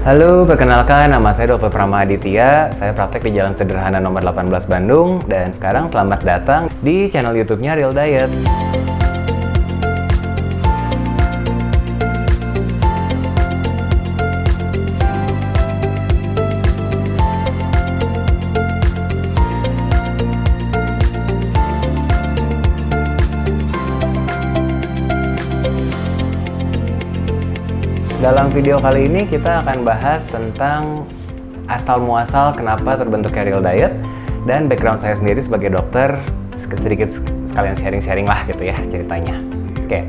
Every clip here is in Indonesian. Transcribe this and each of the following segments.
Halo, perkenalkan nama saya Dr. Prama Aditya. Saya praktek di Jalan Sederhana nomor 18 Bandung. Dan sekarang selamat datang di channel YouTube-nya Real Diet. Dalam video kali ini kita akan bahas tentang asal-muasal kenapa terbentuknya Real Diet dan background saya sendiri sebagai dokter, sedikit sekalian sharing-sharing lah gitu ya ceritanya. Oke,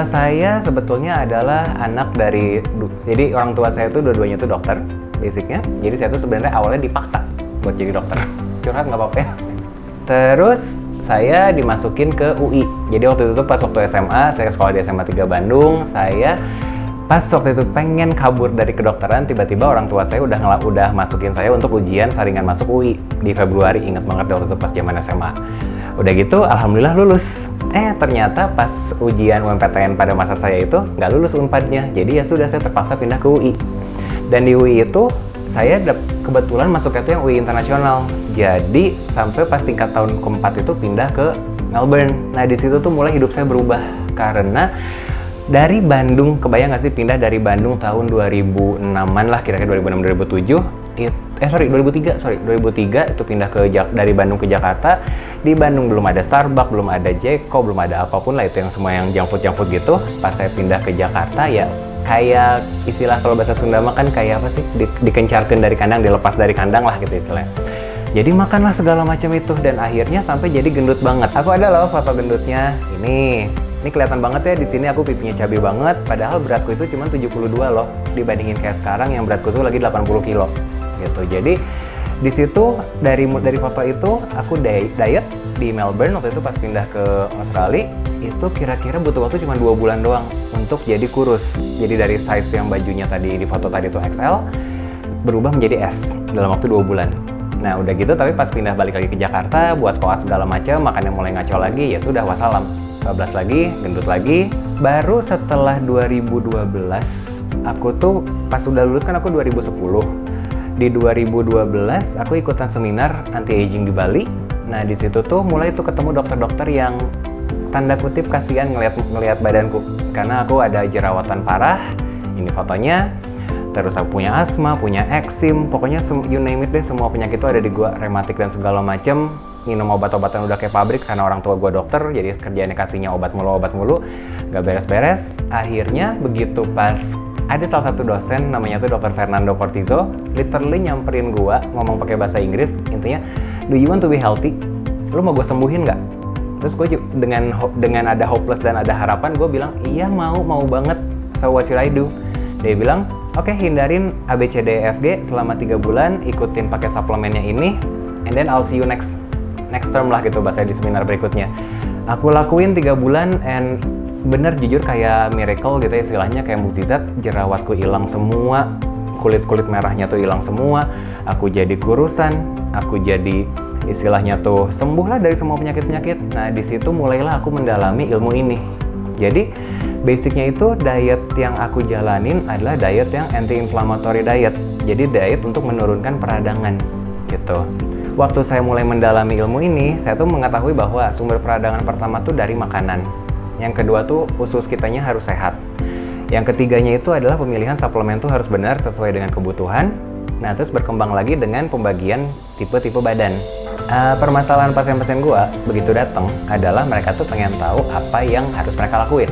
saya sebetulnya adalah anak dari, jadi orang tua saya tuh dua-duanya tuh dokter basicnya, jadi saya tuh sebenarnya awalnya dipaksa buat jadi dokter. Curhat nggak apa-apa ya. Terus saya dimasukin ke UI, jadi waktu itu pas waktu SMA, saya sekolah di SMA 3 Bandung, pas waktu itu pengen kabur dari kedokteran, tiba-tiba orang tua saya udah masukin saya untuk ujian saringan masuk UI di Februari, ingat banget waktu itu pas zaman SMA. Udah gitu, alhamdulillah lulus. Ternyata pas ujian UMPTN pada masa saya itu nggak lulus Unpadnya, jadi ya sudah saya terpaksa pindah ke UI. Dan di UI itu saya kebetulan masuknya itu yang UI internasional. Jadi sampai pas tingkat tahun keempat itu pindah ke Melbourne. Nah di situ tuh mulai hidup saya berubah karena dari Bandung, kebayang nggak sih pindah dari Bandung tahun 2006-an lah, kira-kira 2006-2007, 2003 itu pindah dari Bandung ke Jakarta. Di Bandung belum ada Starbucks, belum ada Jeko, belum ada apapun lah itu yang semua yang junk food gitu. Pas saya pindah ke Jakarta ya kayak istilah kalau bahasa Sunda mah kan kayak apa sih, dikencarkan dari kandang, dilepas dari kandang lah gitu istilahnya. Jadi makanlah segala macam itu dan akhirnya sampai jadi gendut banget. Aku ada loh foto gendutnya ini. Ini kelihatan banget ya, di sini aku pipinya cabai banget, padahal beratku itu cuma 72 loh, dibandingin kayak sekarang yang beratku tuh lagi 80 kilo gitu. Jadi di situ dari foto itu aku diet di Melbourne waktu itu pas pindah ke Australia, itu kira-kira butuh waktu cuma 2 bulan doang untuk jadi kurus. Jadi dari size yang bajunya tadi di foto tadi itu XL berubah menjadi S dalam waktu 2 bulan. Nah udah gitu, tapi pas pindah balik lagi ke Jakarta buat koas segala macam, makannya mulai ngaco lagi, ya sudah wassalam. 12 lagi, gendut lagi. Baru setelah 2012, aku tuh pas udah lulus kan aku 2010. Di 2012 aku ikutan seminar anti-aging di Bali. Nah di situ tuh mulai tuh ketemu dokter-dokter yang tanda kutip kasihan ngelihat badanku karena aku ada jerawatan parah. Ini fotonya. Terus aku punya asma, punya eksim, pokoknya you name it deh, semua penyakit itu ada di gua, rematik dan segala macem. Minum obat-obatan udah kayak pabrik karena orang tua gua dokter, jadi kerjaannya kasihnya obat mulu, gak beres-beres. Akhirnya begitu pas ada salah satu dosen namanya tuh Dr. Fernando Cortizo, literally nyamperin gua ngomong pakai bahasa Inggris, intinya, do you want to be healthy? Lu mau gue sembuhin nggak? Terus gue dengan ada hopeless dan ada harapan, gue bilang iya mau banget. So what should I do? Dia bilang, oke, hindarin ABCDEFG selama 3 bulan, ikutin pakai suplemennya ini, and then I'll see you next term lah gitu bahasa di seminar berikutnya. Aku lakuin 3 bulan and bener jujur kayak miracle gitu ya istilahnya, kayak mukjizat. Jerawatku hilang semua, kulit merahnya tuh hilang semua, aku jadi kurusan, aku jadi istilahnya tuh sembuh lah dari semua penyakit-penyakit. Nah di situ mulailah aku mendalami ilmu ini. Jadi basicnya itu diet yang aku jalanin adalah diet yang anti-inflammatory diet. Jadi diet untuk menurunkan peradangan gitu. Waktu saya mulai mendalami ilmu ini, saya tuh mengetahui bahwa sumber peradangan pertama tuh dari makanan. Yang kedua tuh usus kitanya harus sehat. Yang ketiganya itu adalah pemilihan suplemen tuh harus benar sesuai dengan kebutuhan. Nah terus berkembang lagi dengan pembagian tipe-tipe badan. Permasalahan pasien-pasien gua begitu datang adalah mereka tuh pengen tahu apa yang harus mereka lakuin.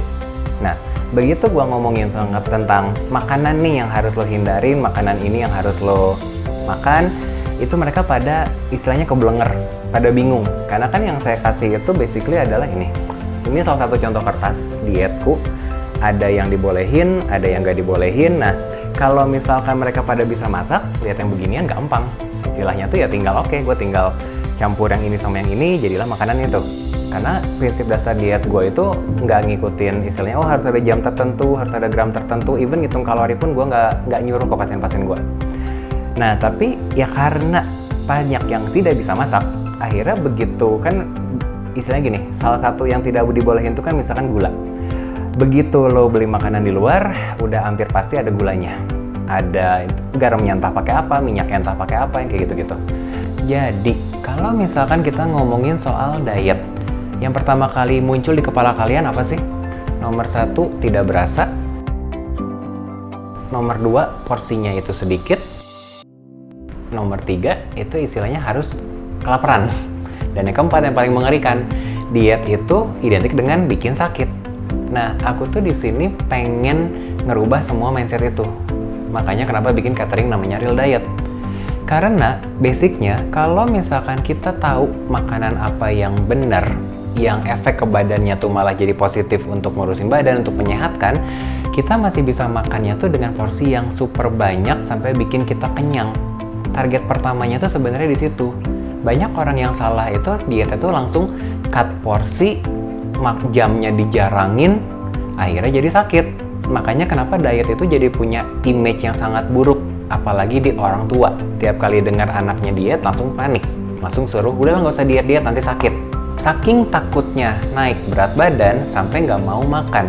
Nah begitu gua ngomongin tentang makanan nih yang harus lo hindarin, makanan ini yang harus lo makan, itu mereka pada istilahnya keblenger, pada bingung. Karena kan yang saya kasih itu basically adalah ini. Ini salah satu contoh kertas dietku. Ada yang dibolehin, ada yang nggak dibolehin. Nah, kalau misalkan mereka pada bisa masak, lihat yang beginian gampang. Istilahnya tuh ya tinggal gue tinggal campur yang ini sama yang ini, jadilah makanan itu. Karena prinsip dasar diet gue itu nggak ngikutin istilahnya, harus ada jam tertentu, harus ada gram tertentu. Even ngitung kalori pun gue nggak nyuruh ke pasien-pasien gue. Nah tapi ya karena banyak yang tidak bisa masak, akhirnya begitu kan istilahnya gini, salah satu yang tidak dibolehin itu kan misalkan gula. Begitu lo beli makanan di luar, udah hampir pasti ada gulanya. ada garamnya entah pakai apa, minyaknya entah pakai apa, yang kayak gitu-gitu. Jadi, kalau misalkan kita ngomongin soal diet, yang pertama kali muncul di kepala kalian apa sih? Nomor 1, tidak berasa. Nomor 2, porsinya itu sedikit. Nomor 3, itu istilahnya harus kelaparan. Dan yang keempat, yang paling mengerikan, diet itu identik dengan bikin sakit. Nah, aku tuh di sini pengen ngerubah semua mindset itu. Makanya kenapa bikin catering namanya Real Diet. Karena basicnya, kalau misalkan kita tahu makanan apa yang benar, yang efek ke badannya tuh malah jadi positif untuk ngurusin badan, untuk menyehatkan, kita masih bisa makannya tuh dengan porsi yang super banyak sampai bikin kita kenyang. Target pertamanya tuh sebenarnya di situ. Banyak orang yang salah itu dietnya tuh langsung cut porsi, jamnya dijarangin, akhirnya jadi sakit. Makanya kenapa diet itu jadi punya image yang sangat buruk, apalagi di orang tua. Tiap kali dengar anaknya diet langsung panik, langsung suruh udah nggak usah diet nanti sakit. Saking takutnya naik berat badan sampai nggak mau makan.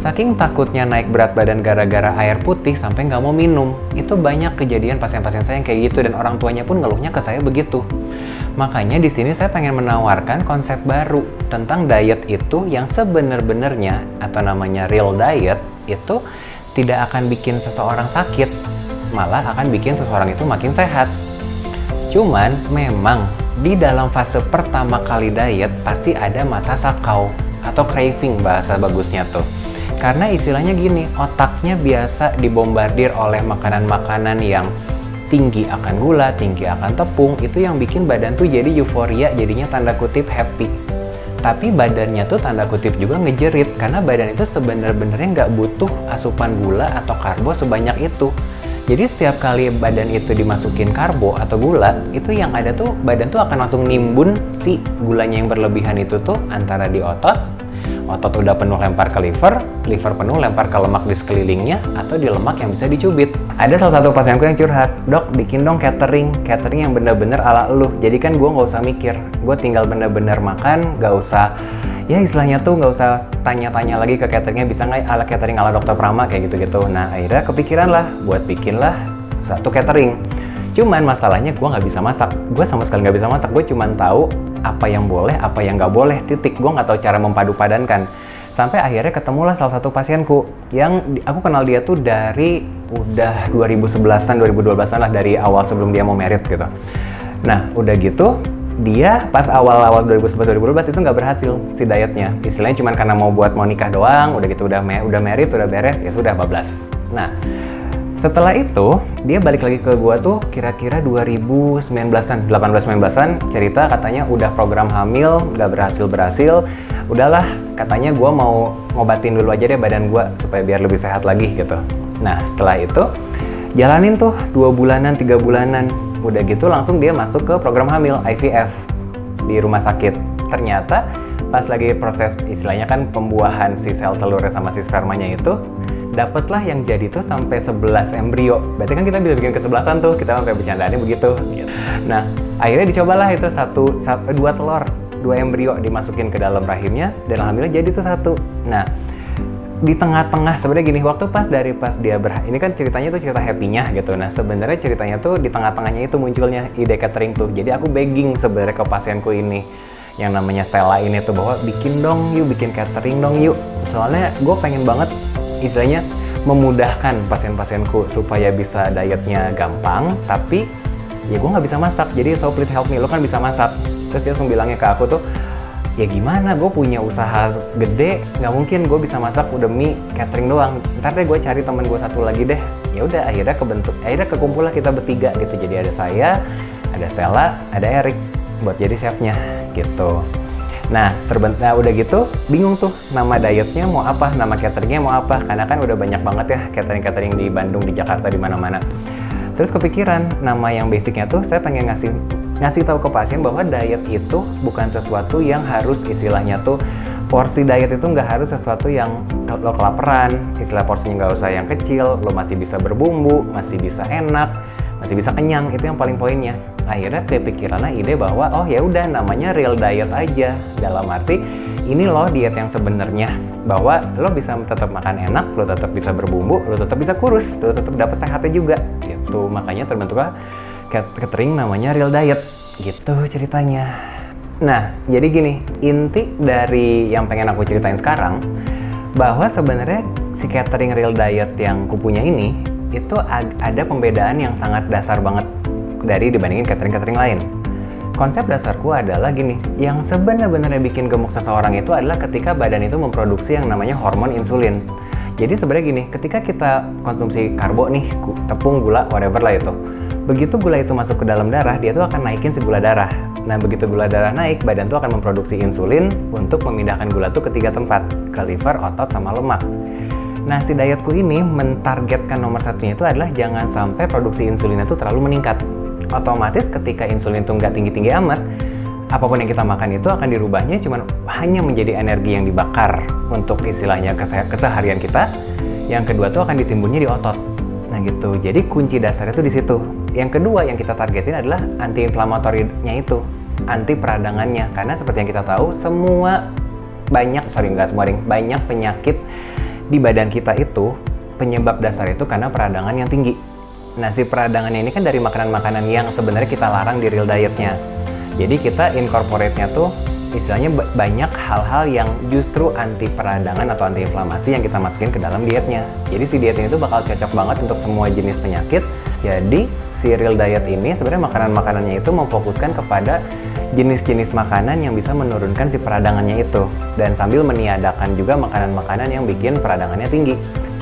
Saking takutnya naik berat badan gara-gara air putih sampai nggak mau minum. Itu banyak kejadian pasien-pasien saya yang kayak gitu, dan orang tuanya pun ngeluhnya ke saya begitu. Makanya di sini saya pengen menawarkan konsep baru tentang diet itu yang sebenarnya atau namanya real diet itu tidak akan bikin seseorang sakit, malah akan bikin seseorang itu makin sehat. Cuman memang di dalam fase pertama kali diet pasti ada masa sakau atau craving bahasa bagusnya tuh. Karena istilahnya gini, otaknya biasa dibombardir oleh makanan-makanan yang tinggi akan gula, tinggi akan tepung, itu yang bikin badan tuh jadi euforia, jadinya tanda kutip happy. Tapi badannya tuh tanda kutip juga ngejerit, karena badan itu sebenarnya nggak butuh asupan gula atau karbo sebanyak itu. Jadi setiap kali badan itu dimasukin karbo atau gula, itu yang ada tuh badan tuh akan langsung nimbun si gulanya yang berlebihan itu tuh antara di otot udah penuh lempar ke liver penuh lempar ke lemak di sekelilingnya, atau di lemak yang bisa dicubit. Ada salah satu pasienku yang curhat, "Dok, bikin dong catering yang bener-bener ala elu. Jadi kan gue nggak usah mikir, gue tinggal bener-bener makan, nggak usah, ya istilahnya tuh nggak usah tanya-tanya lagi ke cateringnya, bisa nggak ala catering ala Dokter Prama kayak gitu-gitu." Nah, akhirnya kepikiran lah buat bikinlah satu catering. Cuman masalahnya gue nggak bisa masak, gue sama sekali nggak bisa masak. Gue cuman tahu apa yang boleh, apa yang nggak boleh, titik. Gue nggak tahu cara mempadu-padankan. Sampai akhirnya ketemulah salah satu pasienku yang aku kenal dia tuh dari udah 2011-an, 2012-an lah, dari awal sebelum dia mau merit gitu. Nah, udah gitu, dia pas awal-awal 2011-2012 itu nggak berhasil si dietnya. Istilahnya cuman karena mau nikah doang, udah gitu udah merit, udah beres, ya sudah bablas. Nah, setelah itu, dia balik lagi ke gua tuh kira-kira 2019-an, 18-19-an, cerita katanya udah program hamil, nggak berhasil. Udahlah, katanya gua mau ngobatin dulu aja deh badan gua supaya biar lebih sehat lagi gitu. Nah, setelah itu, jalanin tuh 2 bulanan, 3 bulanan. Udah gitu langsung dia masuk ke program hamil, IVF, di rumah sakit. Ternyata, pas lagi proses istilahnya kan pembuahan si sel telurnya sama si spermanya itu, dapatlah yang jadi tuh sampai 11 embrio. Berarti kan kita bisa bikin ke-11an tuh, kita sampai bercandaannya begitu. Nah, akhirnya dicobalah itu 2 telur, 2 embrio dimasukin ke dalam rahimnya, dan alhamdulillah jadi tuh 1. Nah, di tengah-tengah sebenarnya gini, waktu pas dia ini kan ceritanya tuh cerita happy-nya gitu. Nah, sebenarnya ceritanya tuh di tengah-tengahnya itu munculnya ide catering tuh. Jadi aku begging sebenarnya ke pasienku ini yang namanya Stella ini tuh, bahwa bikin dong yuk, bikin catering dong yuk. Soalnya gue pengen banget istilahnya memudahkan pasien-pasienku supaya bisa dietnya gampang, tapi ya gue nggak bisa masak, jadi so please help me, lo kan bisa masak. Terus dia langsung bilangnya ke aku tuh, ya gimana, gue punya usaha gede, nggak mungkin gue bisa masak udah mie catering doang, ntar deh gue cari temen gue satu lagi deh. Ya udah, akhirnya kekumpul lah kita bertiga gitu. Jadi ada saya, ada Stella, ada Eric buat jadi chefnya gitu. Nah, udah gitu, bingung tuh nama dietnya mau apa, nama cateringnya mau apa, karena kan udah banyak banget ya catering-catering di Bandung, di Jakarta, di mana-mana. Terus kepikiran nama yang basicnya tuh saya pengen ngasih tahu ke pasien bahwa diet itu bukan sesuatu yang harus istilahnya tuh, porsi diet itu nggak harus sesuatu yang lo kelaparan, istilah porsinya nggak usah yang kecil, lo masih bisa berbumbu, masih bisa enak, masih bisa kenyang, itu yang paling poinnya. Akhirnya kepikiranlah ide bahwa oh ya udah namanya real diet aja, dalam arti ini loh diet yang sebenarnya, bahwa lo bisa tetap makan enak, lo tetap bisa berbumbu, lo tetap bisa kurus, lo tetap dapat sehatnya juga gitu. Makanya terbentuklah catering namanya Real Diet gitu ceritanya. Nah, jadi gini, inti dari yang pengen aku ceritain sekarang, bahwa sebenarnya si catering Real Diet yang kupunya ini itu ada pembedaan yang sangat dasar banget dari dibandingin catering-catering lain. Konsep dasarku adalah gini, yang sebenarnya bikin gemuk seseorang itu adalah ketika badan itu memproduksi yang namanya hormon insulin. Jadi sebenarnya gini, ketika kita konsumsi karbo nih, tepung, gula, whatever lah itu, begitu gula itu masuk ke dalam darah, dia tuh akan naikin si gula darah. Nah, begitu gula darah naik, badan tuh akan memproduksi insulin untuk memindahkan gula tuh ke 3 tempat, ke liver, otot, sama lemak. Nah, si dietku ini mentargetkan nomor satunya itu adalah jangan sampai produksi insulinnya tuh terlalu meningkat. Otomatis ketika insulin itu nggak tinggi-tinggi amat, apapun yang kita makan itu akan dirubahnya cuman hanya menjadi energi yang dibakar untuk istilahnya keseharian kita. Yang kedua tuh akan ditimbunnya di otot. Nah gitu, jadi kunci dasarnya tuh di situ. Yang kedua yang kita targetin adalah anti-inflamatorinya itu, anti peradangannya. Karena seperti yang kita tahu, banyak penyakit di badan kita itu penyebab dasar itu karena peradangan yang tinggi. Nah, si peradangannya ini kan dari makanan-makanan yang sebenarnya kita larang di Real Diet-nya. Jadi kita incorporate-nya tuh istilahnya banyak hal-hal yang justru anti peradangan atau anti inflamasi yang kita masukin ke dalam dietnya. Jadi si diet ini tuh bakal cocok banget untuk semua jenis penyakit. Jadi si Real Diet ini sebenarnya makanan-makanannya itu memfokuskan kepada jenis-jenis makanan yang bisa menurunkan si peradangannya itu. Dan sambil meniadakan juga makanan-makanan yang bikin peradangannya tinggi.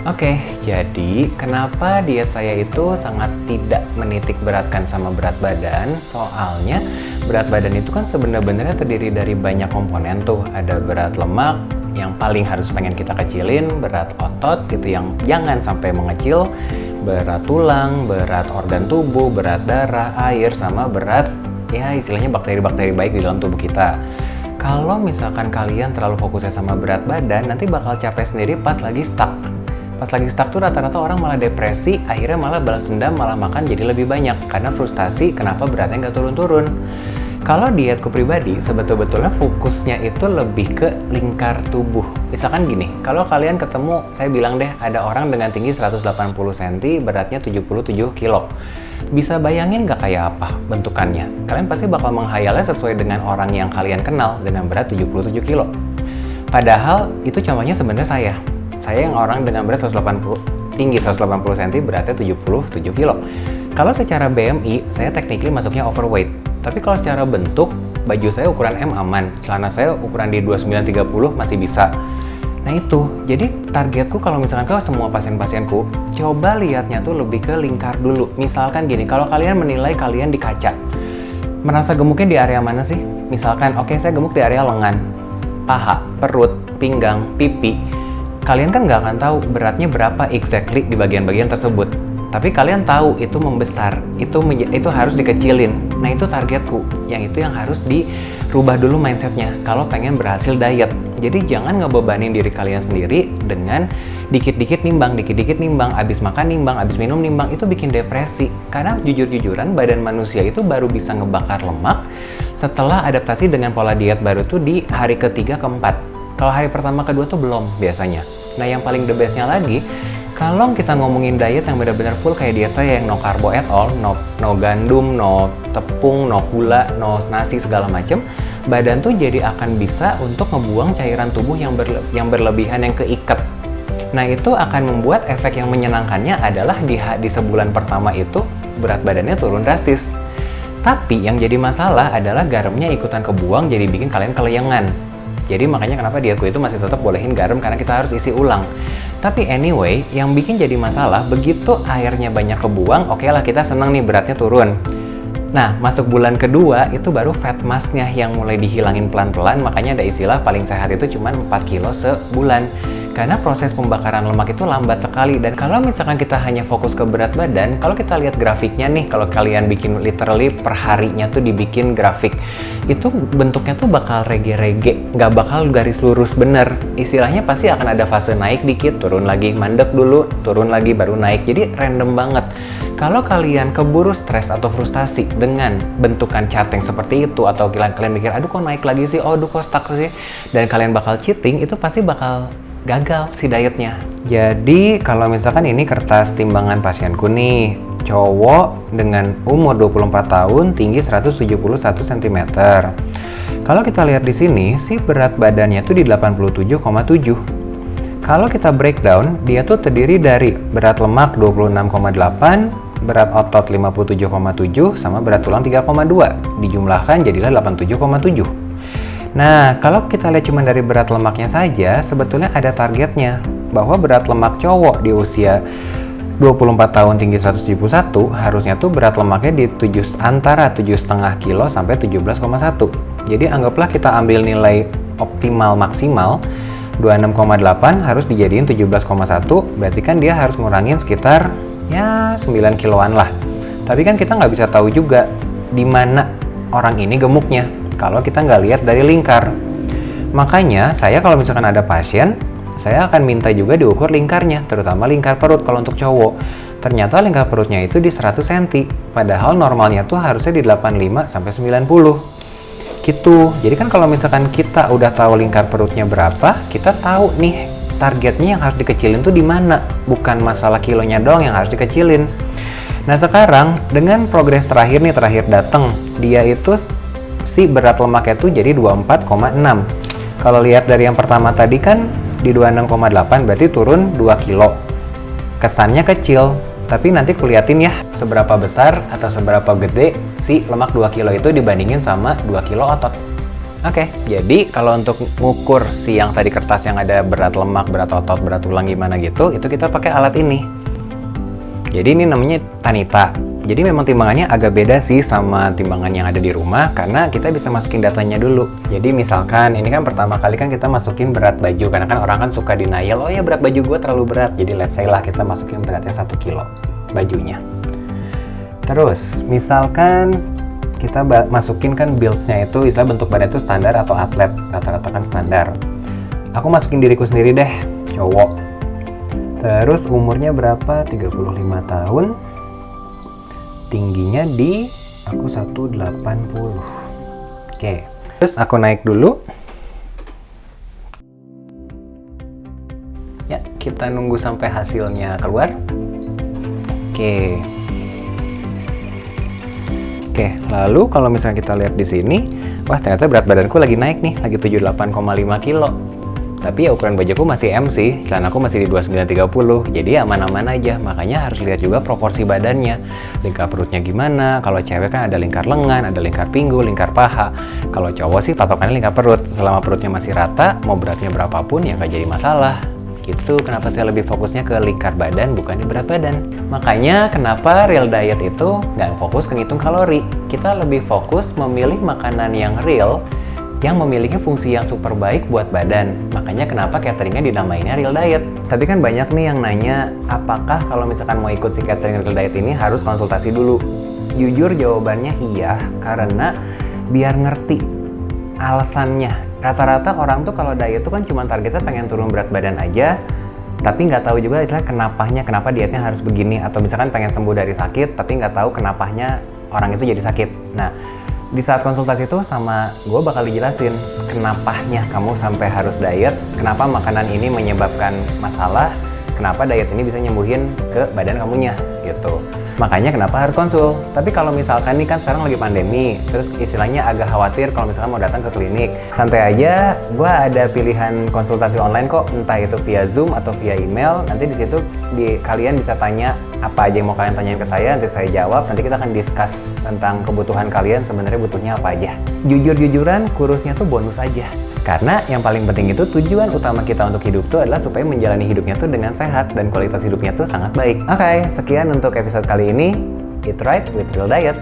Oke, jadi kenapa diet saya itu sangat tidak menitik beratkan sama berat badan? Soalnya berat badan itu kan sebenarnya terdiri dari banyak komponen tuh. Ada berat lemak yang paling harus pengen kita kecilin, berat otot gitu yang jangan sampai mengecil, berat tulang, berat organ tubuh, berat darah, air, sama berat ya istilahnya bakteri-bakteri baik di dalam tubuh kita. Kalau misalkan kalian terlalu fokusnya sama berat badan, nanti bakal capek sendiri pas lagi stuck. Pas lagi stuck tuh rata-rata orang malah depresi, akhirnya malah balas dendam, malah makan jadi lebih banyak karena frustasi kenapa beratnya nggak turun-turun. Kalau dietku pribadi, sebetulnya fokusnya itu lebih ke lingkar tubuh. Misalkan gini, kalau kalian ketemu, saya bilang deh ada orang dengan tinggi 180 cm, beratnya 77 kilo. Bisa bayangin nggak kayak apa bentukannya? Kalian pasti bakal menghayalnya sesuai dengan orang yang kalian kenal dengan berat 77 kilo. Padahal itu contohnya sebenarnya saya. Saya yang orang dengan berat tinggi 180 cm, beratnya 77 kilo. Kalau secara BMI, saya technically masuknya overweight. Tapi kalau secara bentuk, baju saya ukuran M aman, celana saya ukuran di 29-30 masih bisa. Nah itu, jadi targetku kalau misalkan ke semua pasien-pasienku, coba lihatnya tuh lebih ke lingkar dulu. Misalkan gini, kalau kalian menilai kalian di kaca, merasa gemuknya di area mana sih? Misalkan, oke, saya gemuk di area lengan, paha, perut, pinggang, pipi. Kalian kan nggak akan tahu beratnya berapa exactly di bagian-bagian tersebut. Tapi kalian tahu itu membesar, itu harus dikecilin. Nah itu targetku, yang harus dirubah dulu mindsetnya kalau pengen berhasil diet. Jadi jangan ngebebanin diri kalian sendiri dengan dikit-dikit nimbang, abis makan nimbang, abis minum nimbang, itu bikin depresi. Karena jujur-jujuran badan manusia itu baru bisa ngebakar lemak setelah adaptasi dengan pola diet baru tuh di hari ketiga keempat. Kalau hari pertama kedua tuh belum biasanya. Nah yang paling the bestnya lagi, kalau kita ngomongin diet yang benar-benar full kayak diet saya yang no carbo at all, no gandum, no tepung, no gula, no nasi segala macem, badan tuh jadi akan bisa untuk ngebuang cairan tubuh yang berlebihan yang keikat. Nah itu akan membuat efek yang menyenangkannya adalah di sebulan pertama itu berat badannya turun drastis. Tapi yang jadi masalah adalah garamnya ikutan kebuang jadi bikin kalian keleyengan. Jadi makanya kenapa dietku itu masih tetap bolehin garam karena kita harus isi ulang. Tapi anyway, yang bikin jadi masalah begitu airnya banyak kebuang, oke lah kita senang nih beratnya turun. Nah, masuk bulan kedua itu baru fat mass-nya yang mulai dihilangin pelan-pelan, makanya ada istilah paling sehat itu cuma 4 kilo sebulan. Karena proses pembakaran lemak itu lambat sekali, dan kalau misalkan kita hanya fokus ke berat badan, kalau kita lihat grafiknya nih, kalau kalian bikin literally per harinya tuh dibikin grafik, itu bentuknya tuh bakal rege-rege, nggak bakal garis lurus bener. Istilahnya pasti akan ada fase naik dikit, turun lagi, mandek dulu, turun lagi, baru naik, jadi random banget. Kalau kalian keburu stres atau frustasi dengan bentukan chart yang seperti itu, atau kalian mikir, aduh kok naik lagi sih, aduh kok stuck sih, dan kalian bakal cheating, itu pasti bakal gagal si dietnya. Jadi kalau misalkan ini kertas timbangan pasienku nih, cowok dengan umur 24 tahun, tinggi 171 cm. Kalau kita lihat di sini, si berat badannya tuh di 87,7. Kalau kita breakdown, dia tuh terdiri dari berat lemak 26,8, berat otot 57,7, sama berat tulang 3,2. Dijumlahkan jadilah 87,7. Nah, kalau kita lihat cuma dari berat lemaknya saja, sebetulnya ada targetnya. Bahwa berat lemak cowok di usia 24 tahun tinggi 171, harusnya tuh berat lemaknya di antara 7,5 kilo sampai 17,1. Jadi anggaplah kita ambil nilai optimal maksimal, 26,8 harus dijadiin 17,1, berarti kan dia harus ngurangin sekitar ya 9 kiloan lah. Tapi kan kita nggak bisa tahu juga di mana orang ini gemuknya kalau kita nggak lihat dari lingkar. Makanya saya kalau misalkan ada pasien, saya akan minta juga diukur lingkarnya, terutama lingkar perut kalau untuk cowok. Ternyata lingkar perutnya itu di 100 cm, padahal normalnya tuh harusnya di 85 sampai 90. Gitu. Jadi kan kalau misalkan kita udah tahu lingkar perutnya berapa, kita tahu nih targetnya yang harus dikecilin tuh di mana, bukan masalah kilonya doang yang harus dikecilin. Nah sekarang dengan progres terakhir datang, dia itu si berat lemaknya tuh jadi 24,6. Kalau lihat dari yang pertama tadi kan di 26,8, berarti turun 2 kilo. Kesannya kecil, tapi nanti kuliatin ya seberapa besar atau seberapa gede si lemak 2 kilo itu dibandingin sama 2 kilo otot. Oke, jadi kalau untuk ngukur si yang tadi kertas yang ada berat lemak, berat otot, berat tulang gimana gitu, itu kita pakai alat ini. Jadi ini namanya Tanita. Jadi memang timbangannya agak beda sih sama timbangan yang ada di rumah, karena kita bisa masukin datanya dulu. Jadi misalkan ini kan pertama kali kan kita masukin berat baju, karena kan orang kan suka denial, oh ya berat baju gue terlalu berat. Jadi let's say lah kita masukin beratnya 1 kilo bajunya. Terus misalkan kita masukin kan builds-nya itu, istilah bentuk badan itu standar atau atlet, rata-rata kan standar. Aku masukin diriku sendiri deh, cowok. Terus umurnya berapa? 35 tahun. Tingginya di aku 180. Oke. Terus aku naik dulu. Ya, kita nunggu sampai hasilnya keluar. Oke. Oke, lalu kalau misalnya kita lihat di sini, wah ternyata berat badanku lagi naik nih, lagi 78,5 kilo. Tapi ya ukuran bajuku masih M sih, celanaku masih di 29-30, jadi aman-aman aja. Makanya harus lihat juga proporsi badannya, lingkar perutnya gimana. Kalau cewek kan ada lingkar lengan, ada lingkar pinggul, lingkar paha. Kalau cowok sih patokannya lingkar perut. Selama perutnya masih rata, mau beratnya berapapun ya nggak jadi masalah. Gitu, kenapa saya lebih fokusnya ke lingkar badan bukan di berat badan. Makanya kenapa real diet itu nggak fokus ke ngitung kalori. Kita lebih fokus memilih makanan yang real, yang memiliki fungsi yang super baik buat badan. Makanya kenapa cateringnya dinamainnya real diet. Tapi kan banyak nih yang nanya, apakah kalau misalkan mau ikut si catering real diet ini harus konsultasi dulu? Jujur jawabannya iya, karena biar ngerti alasannya. Rata-rata orang tuh kalau diet tuh kan cuma targetnya pengen turun berat badan aja, tapi nggak tahu juga istilah kenapa dietnya harus begini, atau misalkan pengen sembuh dari sakit, tapi nggak tahu kenapanya orang itu jadi sakit. Nah, di saat konsultasi itu sama gue bakal dijelasin kenapanya kamu sampai harus diet, kenapa makanan ini menyebabkan masalah, kenapa diet ini bisa nyembuhin ke badan kamunya gitu. Makanya kenapa harus konsul. Tapi kalau misalkan nih kan sekarang lagi pandemi, terus istilahnya agak khawatir kalau misalkan mau datang ke klinik, santai aja, gue ada pilihan konsultasi online kok, entah itu via Zoom atau via email. Nanti di situ kalian bisa tanya apa aja yang mau kalian tanyain ke saya, nanti saya jawab. Nanti kita akan discuss tentang kebutuhan kalian sebenarnya butuhnya apa aja. Jujur-jujuran, kurusnya tuh bonus aja. Karena yang paling penting itu tujuan utama kita untuk hidup tuh adalah supaya menjalani hidupnya tuh dengan sehat dan kualitas hidupnya tuh sangat baik. Oke, sekian untuk episode kali ini. Eat Right with Real Diet.